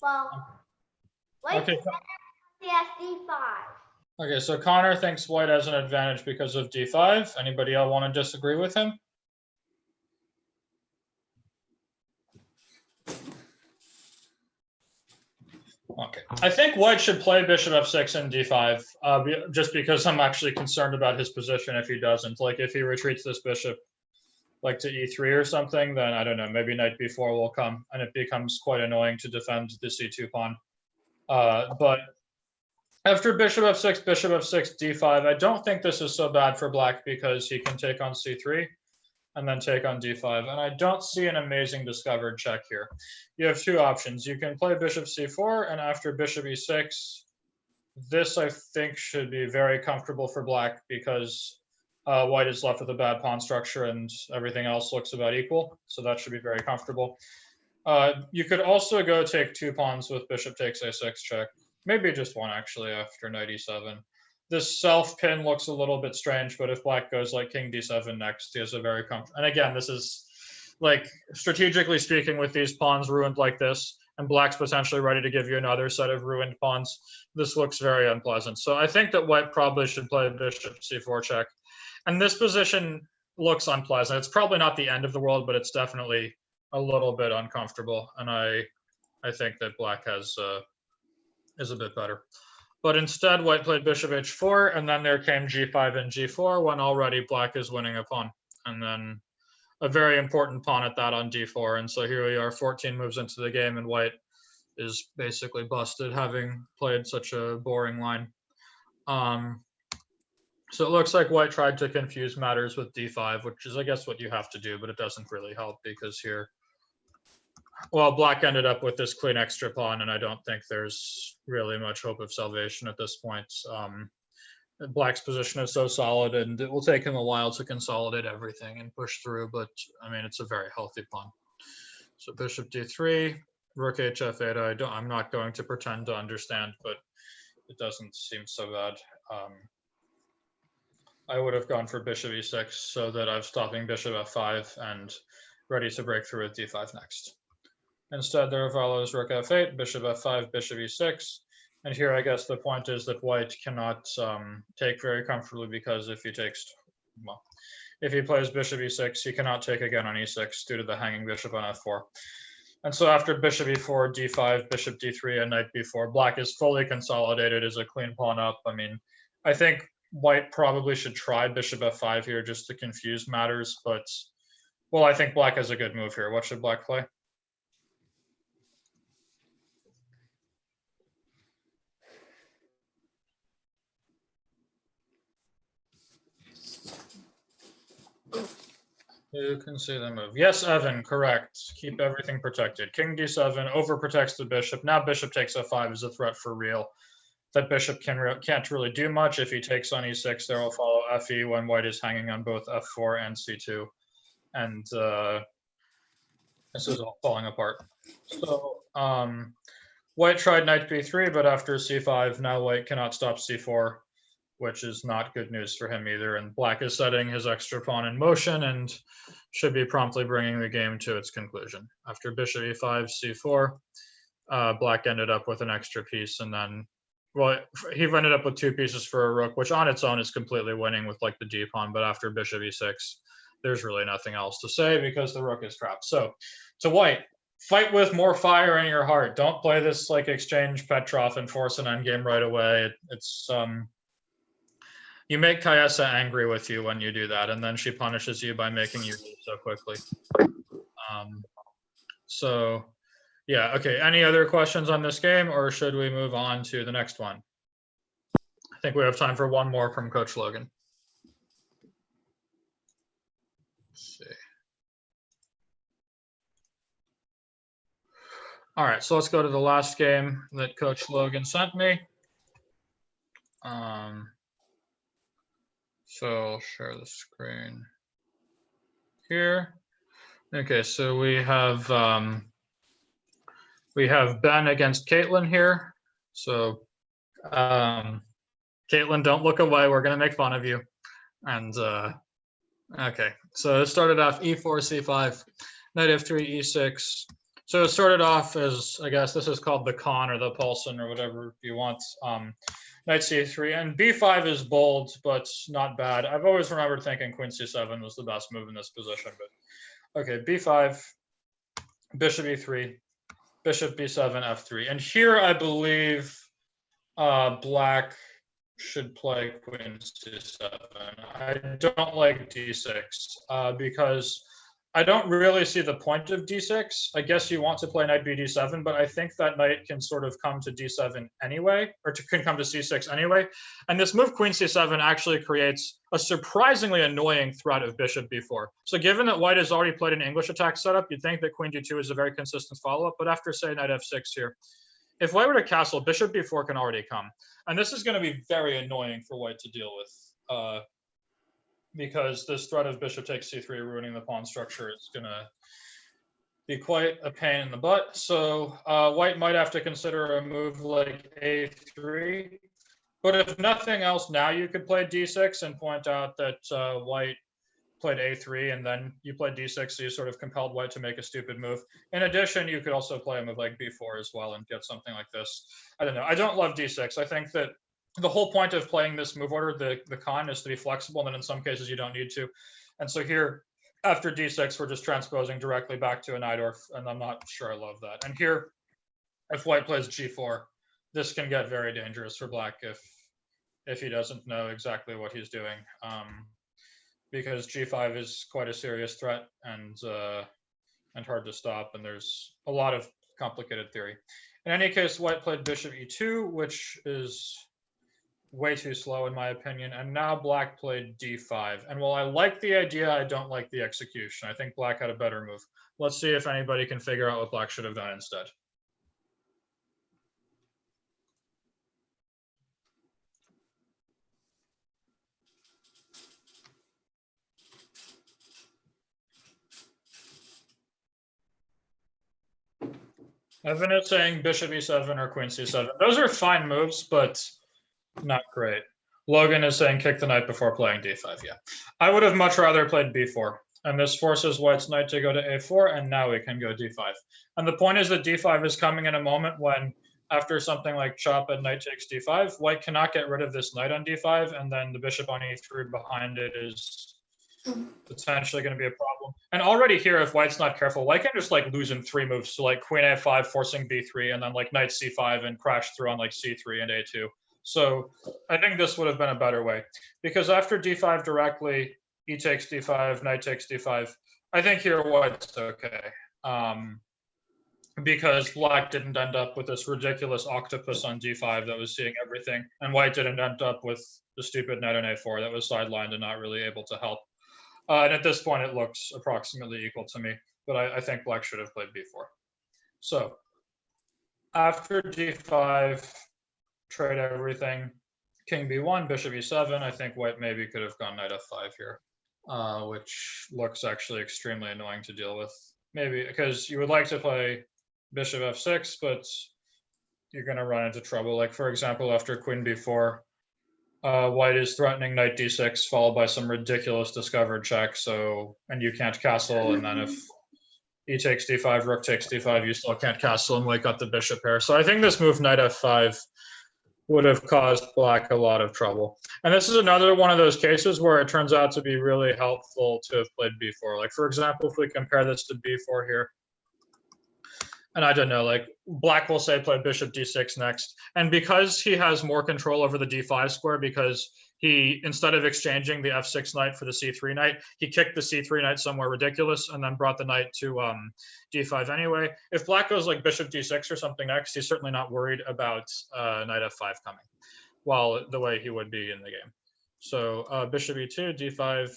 Well, white Okay. has D5. Okay, so Connor thinks white has an advantage because of D5. Anybody else want to disagree with him? Okay, I think white should play Bishop F6 and D5, just because I'm actually concerned about his position if he doesn't. Like, if he retreats this bishop, like to E3 or something, then I don't know, maybe Knight B4 will come, and it becomes quite annoying to defend the C2 pawn. But after Bishop F6, Bishop F6, D5, I don't think this is so bad for black because he can take on C3 and then take on D5. And I don't see an amazing discovered check here. You have 2 options. You can play Bishop C4, and after Bishop E6, this I think should be very comfortable for black because white is left with a bad pawn structure and everything else looks about equal. So that should be very comfortable. You could also go take 2 pawns with Bishop takes A6 check. Maybe just 1 actually after Knight E7. This self pin looks a little bit strange, but if black goes like King D7 next, he has a very comfortable. And again, this is like strategically speaking, with these pawns ruined like this, and black's potentially ready to give you another set of ruined pawns, this looks very unpleasant. So I think that white probably should play Bishop C4 check. And this position looks unpleasant. It's probably not the end of the world, but it's definitely a little bit uncomfortable. And I think that black has is a bit better. But instead, white played Bishop H4, and then there came G5 and G4 when already black is winning a pawn. And then a very important pawn at that on D4. And so here we are 14 moves into the game, and white is basically busted having played such a boring line. So it looks like white tried to confuse matters with D5, which is, I guess, what you have to do, but it doesn't really help because here, well, black ended up with this queen extra pawn, and I don't think there's really much hope of salvation at this point. Black's position is so solid, and it will take him a while to consolidate everything and push through, but I mean, it's a very healthy pawn. So Bishop D3, Rook HF8, I'm not going to pretend to understand, but it doesn't seem so bad. I would have gone for Bishop E6 so that I'm stopping Bishop F5 and ready to break through with D5 next. Instead, there follows Rook F8, Bishop F5, Bishop E6. And here, I guess the point is that white cannot take very comfortably because if he takes, well, if he plays Bishop E6, he cannot take again on E6 due to the hanging bishop on F4. And so after bishop e4, d5, bishop d3, and knight b4, black is fully consolidated as a clean pawn up. I mean, I think white probably should try bishop f5 here just to confuse matters, but, well, I think black has a good move here. What should black play? You can see the move. Yes, Evan, correct. Keep everything protected. King d7 overprotects the bishop. Now bishop takes f5 is a threat for real. That bishop can't really do much. If he takes on e6, there will follow fe when white is hanging on both f4 and c2. And this is all falling apart. So white tried knight b3, but after c5, now white cannot stop c4, which is not good news for him either. And black is setting his extra pawn in motion and should be promptly bringing the game to its conclusion. After bishop e5, c4, black ended up with an extra piece, and then, well, he ended up with 2 pieces for a rook, which on its own is completely winning with like the d pawn, but after bishop e6, there's really nothing else to say because the rook is trapped. So to white, fight with more fire in your heart. Don't play this like exchange Petrov and force an endgame right away. It's you make Kayesa angry with you when you do that, and then she punishes you by making you leave so quickly. So yeah, okay. Any other questions on this game, or should we move on to the next one? I think we have time for one more from Coach Logan. Let's see. All right, so let's go to the last game that Coach Logan sent me. So I'll share the screen here. Okay, so we have Ben against Caitlin here. So Caitlin, don't look away. We're gonna make fun of you. And okay, so it started off e4, c5, knight f3, e6. So it started off as, I guess this is called the Con or the Paulson or whatever you want. Knight c3, and b5 is bold, but not bad. I've always remembered thinking queen c7 was the best move in this position, but okay, b5, bishop e3, bishop b7, f3. And here I believe black should play queen c7. I don't like d6 because I don't really see the point of d6. I guess you want to play knight bd7, but I think that knight can sort of come to d7 anyway, or can come to c6 anyway. And this move queen c7 actually creates a surprisingly annoying threat of bishop b4. So given that white has already played an English attack setup, you'd think that queen d2 is a very consistent follow-up, but after, say, knight f6 here, if white were to castle, bishop b4 can already come. And this is going to be very annoying for white to deal with. Because this threat of bishop takes c3 ruining the pawn structure is going to be quite a pain in the butt. So white might have to consider a move like a3. But if nothing else, now you could play d6 and point out that white played a3 and then you played d6, so you sort of compelled white to make a stupid move. In addition, you could also play a move like b4 as well and get something like this. I don't know. I don't love d6. I think that the whole point of playing this move order, the con, is to be flexible, and then in some cases you don't need to. And so here, after d6, we're just transposing directly back to a Najdorf, and I'm not sure I love that. And here, if white plays g4, this can get very dangerous for black if he doesn't know exactly what he's doing, because g5 is quite a serious threat and hard to stop, and there's a lot of complicated theory. In any case, white played bishop e2, which is way too slow in my opinion, and now black played d5. And while I like the idea, I don't like the execution. I think black had a better move. Let's see if anybody can figure out what black should have done instead. Evan is saying bishop e7 or queen c7. Those are fine moves, but not great. Logan is saying kick the knight before playing d5. Yeah, I would have much rather played b4. And this forces white's knight to go to a4, and now we can go d5. And the point is that d5 is coming in a moment when, after something like chop and knight takes d5, white cannot get rid of this knight on d5, and then the bishop on e3 behind it is potentially going to be a problem. And already here, if white's not careful, white can just like lose in 3 moves. So like queen a5, forcing b3, and then like knight c5 and crash through on like c3 and a2. So I think this would have been a better way, because after d5 directly, e takes d5, knight takes d5. I think here white's okay, because black didn't end up with this ridiculous octopus on d5 that was seeing everything, and white didn't end up with the stupid knight on a4 that was sidelined and not really able to help. And at this point, it looks approximately equal to me, but I think black should have played b4. So after d5, trade everything, king b1, bishop e7. I think white maybe could have gone knight f5 here, which looks actually extremely annoying to deal with. Maybe because you would like to play bishop f6, but you're going to run into trouble. Like, for example, after queen b4, white is threatening knight d6, followed by some ridiculous discovered check. So, and you can't castle, and then if e takes d5, rook takes d5, you still can't castle, and white got the bishop pair. So I think this move knight f5 would have caused black a lot of trouble. And this is another one of those cases where it turns out to be really helpful to have played b4. Like, for example, if we compare this to b4 here, and I don't know, like black will say play bishop d6 next. And because he has more control over the d5 square, because he, instead of exchanging the f6 knight for the c3 knight, he kicked the c3 knight somewhere ridiculous and then brought the knight to d5 anyway. If black goes like bishop d6 or something next, he's certainly not worried about knight f5 coming, while the way he would be in the game. So bishop e2, d5.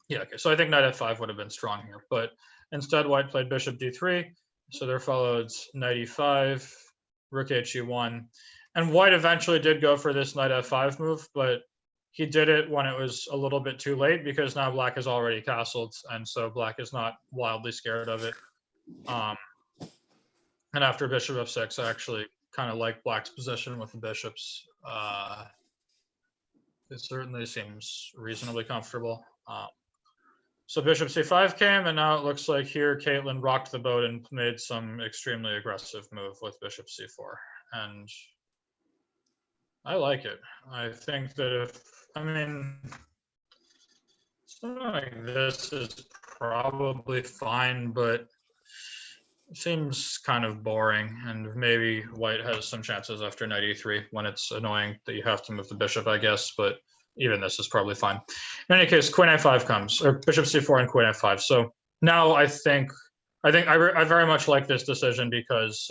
Yeah, okay. So I think knight f5 would have been strong here, but instead white played bishop d3. So there followed knight e5, rook he1, and white eventually did go for this knight f5 move, but he did it when it was a little bit too late, because now black is already castled, and so black is not wildly scared of it. And after bishop f6, I actually kind of like black's position with the bishops. It certainly seems reasonably comfortable. So bishop c5 came, and now it looks like here Caitlin rocked the boat and made some extremely aggressive move with bishop c4. And I like it. I think that something like this is probably fine, but it seems kind of boring. And maybe white has some chances after knight e3 when it's annoying that you have to move the bishop, I guess, but even this is probably fine. In any case, queen a5 comes, or bishop c4 and queen f5. So now I very much like this decision, because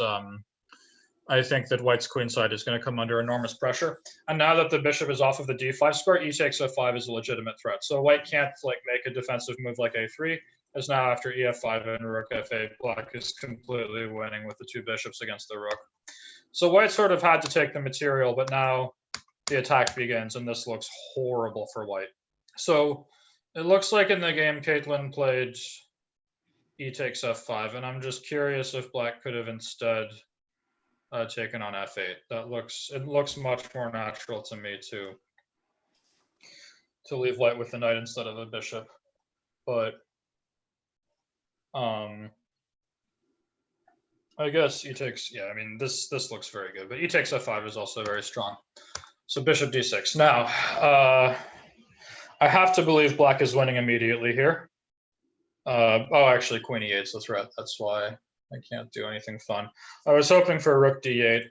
I think that white's queen side is going to come under enormous pressure. And now that the bishop is off of the d5 square, e takes f5 is a legitimate threat. So white can't like make a defensive move like a3, as now after ef5 and rook f8, black is completely winning with the 2 bishops against the rook. So white sort of had to take the material, but now the attack begins, and this looks horrible for white. So it looks like in the game, Caitlin played e takes f5, and I'm just curious if black could have instead taken on f8. It looks much more natural to me to leave white with the knight instead of a bishop. But I guess e takes, yeah, I mean, this looks very good, but e takes f5 is also very strong. So bishop d6. Now, I have to believe black is winning immediately here. Oh, actually, queen e8, so that's right. That's why I can't do anything fun. I was hoping for rook d8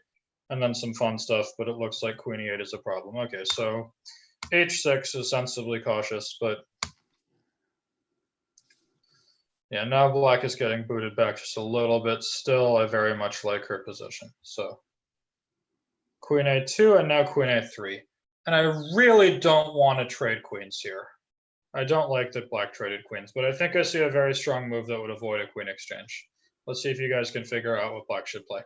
and then some fun stuff, but it looks like queen e8 is a problem. Okay, so h6 is sensibly cautious, but yeah, now black is getting booted back just a little bit. Still, I very much like her position. So queen a2 and now queen a3. And I really don't want to trade queens here. I don't like that black traded queens, but I think I see a very strong move that would avoid a queen exchange. Let's see if you guys can figure out what black should play.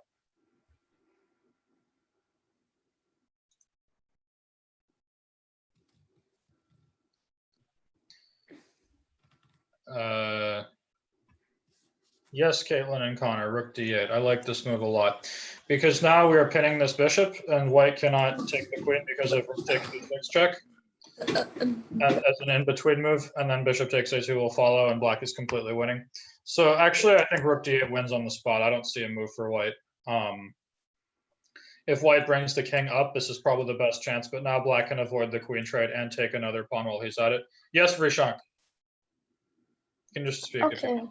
Yes, Caitlin and Connor, rook d8. I like this move a lot, because now we are pinning this bishop, and white cannot take the queen because of rook takes d6 check, and as an in-between move, and then bishop takes a2 will follow, and black is completely winning. So actually, I think rook d8 wins on the spot. I don't see a move for white. If white brings the king up, this is probably the best chance, but now black can avoid the queen trade and take another pawn while he's at it. Yes, Vrishank. You can just speak if you Okay.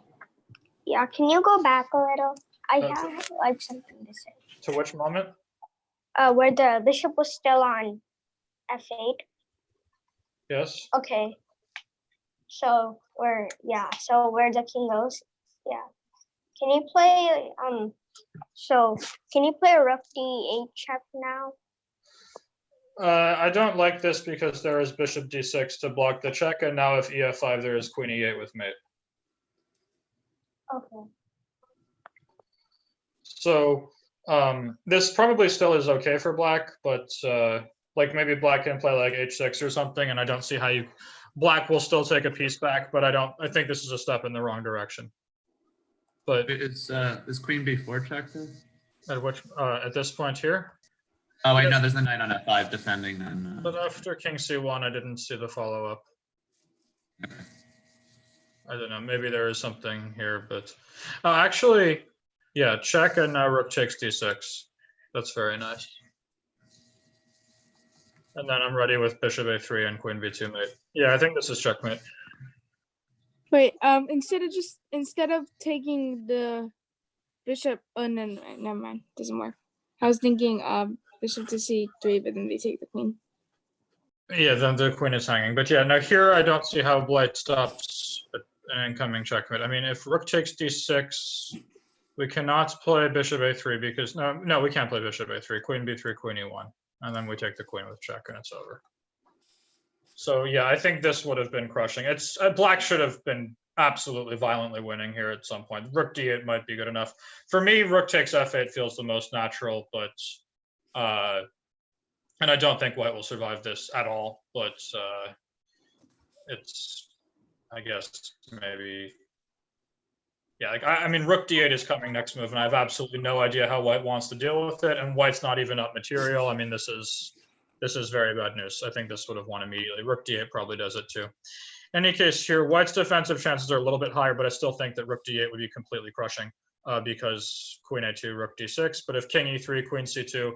Yeah, can you go back a little? I Okay. have like something to say. to which moment? Where the bishop was still on f8. Yes. Okay. So where the king goes. Yeah. Can you play so can you play a rook d8 check now? I don't like this because there is bishop d6 to block the check, and now if ef5, there is queen e8 with mate. Okay. So this probably still is okay for black, but like maybe black can play like h6 or something, and I don't see how black will still take a piece back, but I think this is a step in the wrong direction. But Is queen b4 checked there? at this point here, Oh wait, no, there's the knight on f5 defending then. but after king c1, I didn't see the follow-up. Okay. I don't know, maybe there is something here, but actually, yeah, check, and now rook takes d6. That's very nice. And then I'm ready with bishop a3 and queen b2 mate. Yeah, I think this is checkmate. Wait, instead of taking the bishop, oh no, never mind, doesn't work. I was thinking bishop to c3, but then they take the queen. Yeah, then the queen is hanging. But yeah, now here I don't see how white stops an incoming checkmate. I mean, if rook takes d6, we cannot play bishop a3 because no, we can't play bishop a3. Queen b3, queen e1, and then we take the queen with check, and it's over. So yeah, I think this would have been crushing. It's black should have been absolutely violently winning here at some point. Rook d8 might be good enough. For me, rook takes f8 feels the most natural, but and I don't think white will survive this at all, but it's, I guess, maybe, yeah, like, I mean, rook d8 is coming next move, and I have absolutely no idea how white wants to deal with it, and white's not even up material. I mean, this is very bad news. I think this would have won immediately. Rook d8 probably does it too. In any case, here, white's defensive chances are a little bit higher, but I still think that rook d8 would be completely crushing because queen a2, rook d6, but if king e3, queen c2,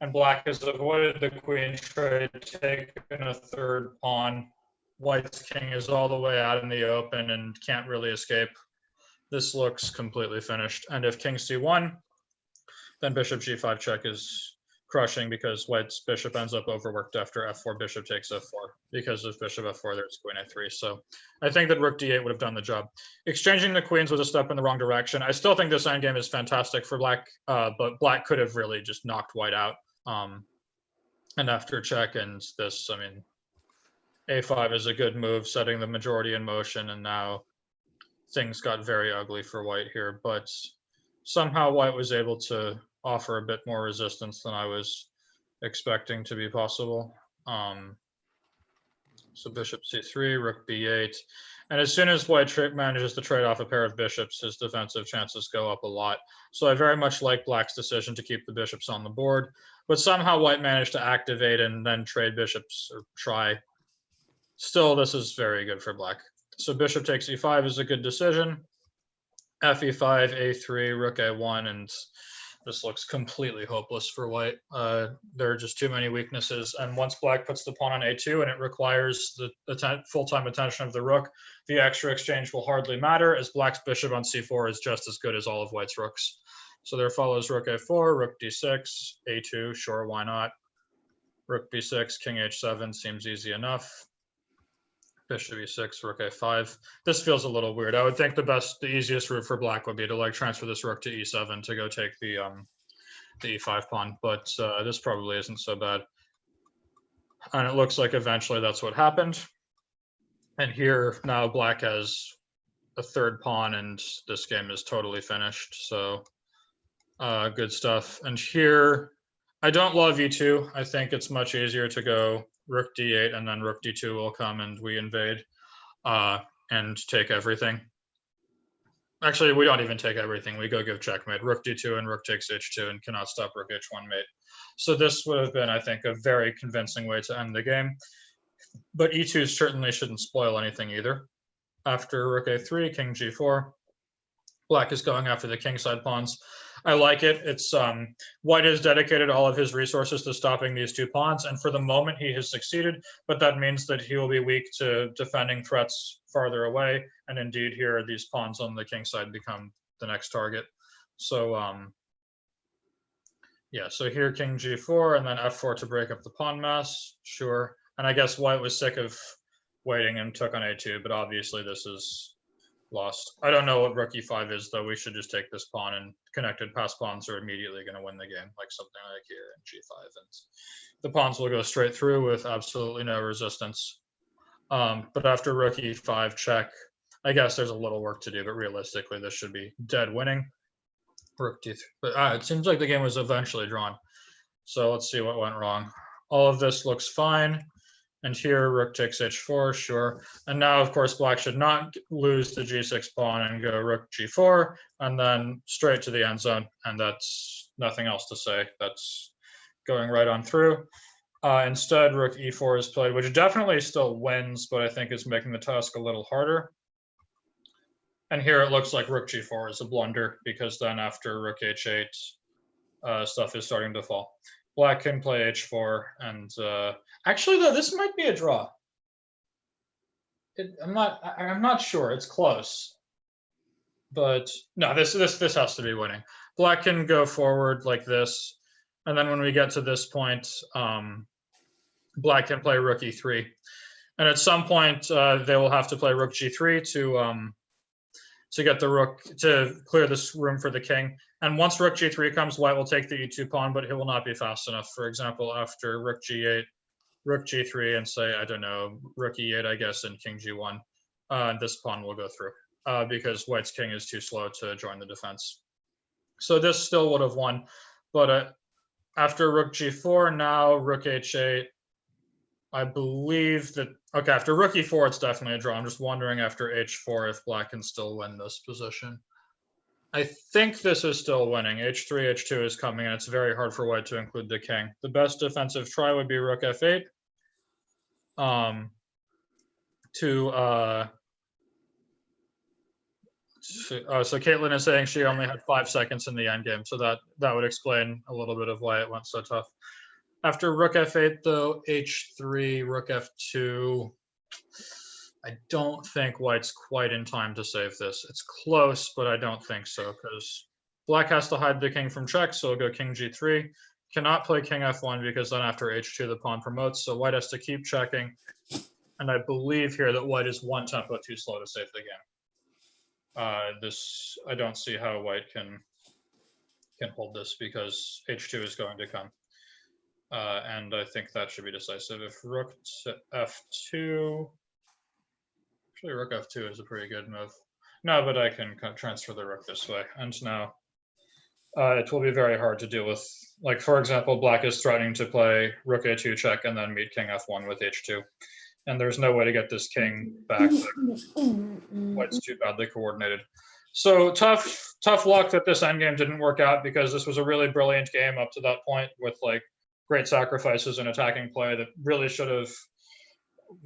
and black has avoided the queen trade, taken a third pawn. White's king is all the way out in the open and can't really escape. This looks completely finished. And if king c1, then bishop g5 check is crushing because white's bishop ends up overworked after f4, bishop takes f4. Because of bishop f4, there's queen a3. So I think that rook d8 would have done the job. Exchanging the queens was a step in the wrong direction. I still think this endgame is fantastic for black, but black could have really just knocked white out. And after check and this, I mean, a5 is a good move, setting the majority in motion, and now things got very ugly for white here, but somehow white was able to offer a bit more resistance than I was expecting to be possible. So bishop c3, rook b8, and as soon as white manages to trade off a pair of bishops, his defensive chances go up a lot. So I very much like black's decision to keep the bishops on the board, but somehow white managed to activate and then trade bishops, or try. Still, this is very good for black. So bishop takes e5 is a good decision. Fe5, a3, rook a1, and this looks completely hopeless for white. There are just too many weaknesses, and once black puts the pawn on a2 and it requires the full-time attention of the rook, the extra exchange will hardly matter, as black's bishop on c4 is just as good as all of white's rooks. So there follows rook a4, rook d6, a2, sure, why not? Rook b6, king h7 seems easy enough. Bishop e6, rook a5. This feels a little weird. I would think the easiest route for black would be to like transfer this rook to e7 to go take the e5 pawn, but this probably isn't so bad. And it looks like eventually that's what happened. And here now black has a third pawn, and this game is totally finished. So good stuff. And here, I don't love e2. I think it's much easier to go rook d8 and then rook d2 will come and we invade and take everything. Actually, we don't even take everything. We go give checkmate. Rook d2 and rook takes h2 and cannot stop rook h1 mate. So this would have been, I think, a very convincing way to end the game. But e2 certainly shouldn't spoil anything either. After rook a3, king g4, black is going after the kingside pawns. I like it. It's White has dedicated all of his resources to stopping these two pawns, and for the moment he has succeeded, but that means that he will be weak to defending threats farther away, and indeed here these pawns on the king side become the next target. So yeah, so here king g4 and then f4 to break up the pawn mass, sure. And I guess White was sick of waiting and took on a2, but obviously this is lost. I don't know what rook e5 is, though. We should just take this pawn, and connected passed pawns are immediately going to win the game, like something like here in g5. And the pawns will go straight through with absolutely no resistance. But after rook e5 check, I guess there's a little work to do, but realistically this should be dead winning. Rook d3. But it seems like the game was eventually drawn. So let's see what went wrong. All of this looks fine. And here rook takes h4, sure. And now, of course, black should not lose the g6 pawn and go rook g4, and then straight to the end zone. And that's nothing else to say. That's going right on through. Instead, rook e4 is played, which definitely still wins, but I think is making the task a little harder. And here it looks like rook g4 is a blunder, because then after rook h8, stuff is starting to fall. Black can play h4, and actually, though, this might be a draw. I'm not sure. It's close, but no, this has to be winning. Black can go forward like this, and then when we get to this point, Black can play rook e3, and at some point they will have to play rook g3 to get the rook to clear this room for the king. And once rook g3 comes, White will take the e2 pawn, but he will not be fast enough. For example, after rook g8, rook g3, and say, I don't know, rook e8, I guess, and king g1, this pawn will go through because White's king is too slow to join the defense. So this still would have won, but after rook g4, now rook h8, I believe that, okay, after rook e4, it's definitely a draw. I'm just wondering after h4 if black can still win this position. I think this is still winning. h3, h2 is coming, and it's very hard for White to include the king. The best defensive try would be rook f8. So Caitlin is saying she only had 5 seconds in the endgame, so that would explain a little bit of why it went so tough. After rook f8, though, h3, rook f2, I don't think White's quite in time to save this. It's close, but I don't think so, because black has to hide the king from check, so we'll go king g3. Cannot play king f1 because then after h2 the pawn promotes, so White has to keep checking. And I believe here that White is one tempo too slow to save the game. I don't see how White can hold this because h2 is going to come. And I think that should be decisive. If rook to f2, actually rook f2 is a pretty good move. No, but I can transfer the rook this way. And now it will be very hard to deal with. Like, for example, black is threatening to play rook a2 check and then meet king f1 with h2. And there's no way to get this king back. White's too badly coordinated. So tough luck that this endgame didn't work out, because this was a really brilliant game up to that point with like great sacrifices and attacking play that really should have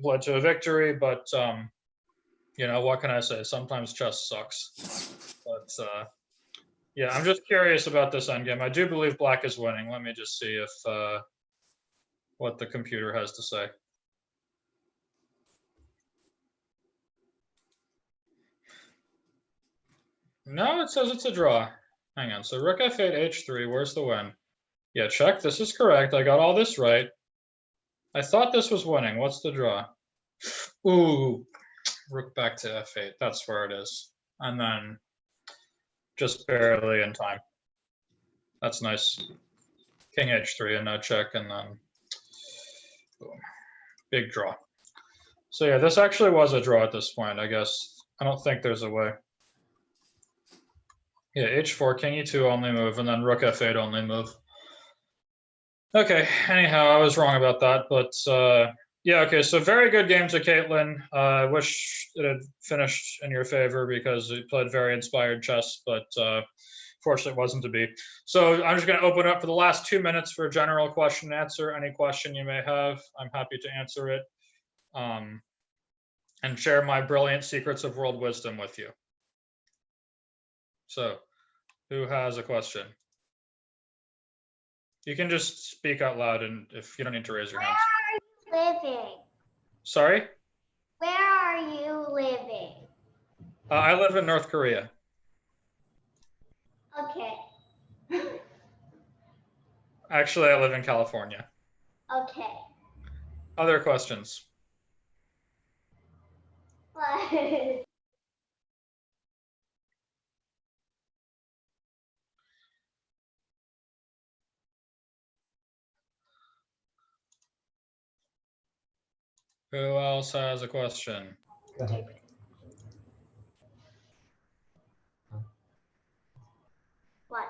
led to a victory. But you know, what can I say? Sometimes chess sucks. But yeah, I'm just curious about this endgame. I do believe black is winning. Let me just see if what the computer has to say. No, it says it's a draw. Hang on. So rook f8, h3. Where's the win? Yeah, check. This is correct. I got all this right. I thought this was winning. What's the draw? Ooh, rook back to f8. That's where it is. And then just barely in time. That's nice. King h3 and no check, and then boom. Big draw. So yeah, this actually was a draw at this point, I guess. I don't think there's a way. Yeah, h4, king e2 only move, and then rook f8 only move. Okay, anyhow, I was wrong about that, but yeah, okay, so very good game to Caitlin. I wish it had finished in your favor because you played very inspired chess, but fortunately it wasn't to be. So I'm just going to open up for the last 2 minutes for a general question and answer. Any question you may have, I'm happy to answer it and share my brilliant secrets of world wisdom with you. So Who has a question? You can just speak out loud, and if you don't need to raise your hands. Living. Sorry? Where are you living? I live in North Korea. Okay. Actually, I live in California. Okay. Other questions? What? Who else has a question? What?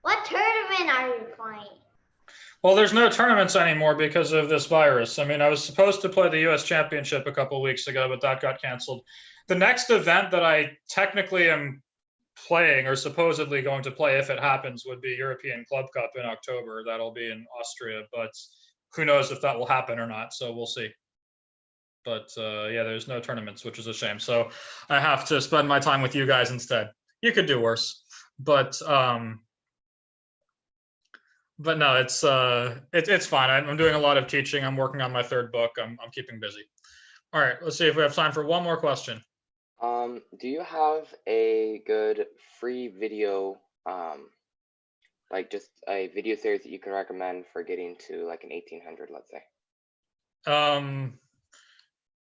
What tournament are you playing? Well, there's no tournaments anymore because of this virus. I mean, I was supposed to play the US Championship a couple weeks ago, but that got canceled. The next event that I technically am playing or supposedly going to play, if it happens, would be European Club Cup in October. That'll be in Austria, but who knows if that will happen or not. So we'll see. But yeah, there's no tournaments, which is a shame. So I have to spend my time with you guys instead. You could do worse, but no, it's fine. I'm doing a lot of teaching. I'm working on my third book. I'm keeping busy. All right, let's see if we have time for one more question. Do you have a good free video, like just a video series that you could recommend for getting to like an 1800, let's say?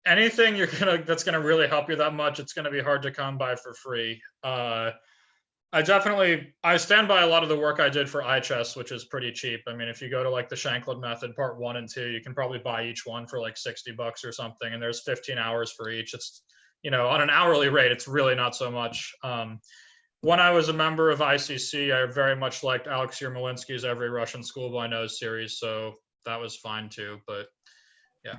Anything that's gonna really help you that much, it's gonna be hard to come by for free. I stand by a lot of the work I did for iChess, which is pretty cheap. I mean, if you go to like the Shankland method part 1 and 2, you can probably buy each one for like $60 or something, and there's 15 hours for each. It's, on an hourly rate, it's really not so much. When I was a member of ICC, I very much liked Alex Yermolinsky's Every Russian Schoolboy Knows series, so that was fine too, but yeah.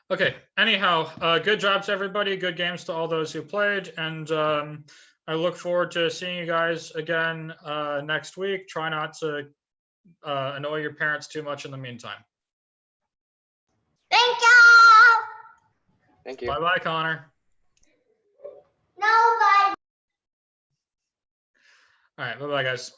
Okay, anyhow, good job to everybody, good games to all those who played, and I look forward to seeing you guys again next week. Try not to annoy your parents too much in the meantime. Thank y'all. Thank you. Bye-bye, Connor. No, bye. All right, bye-bye, guys.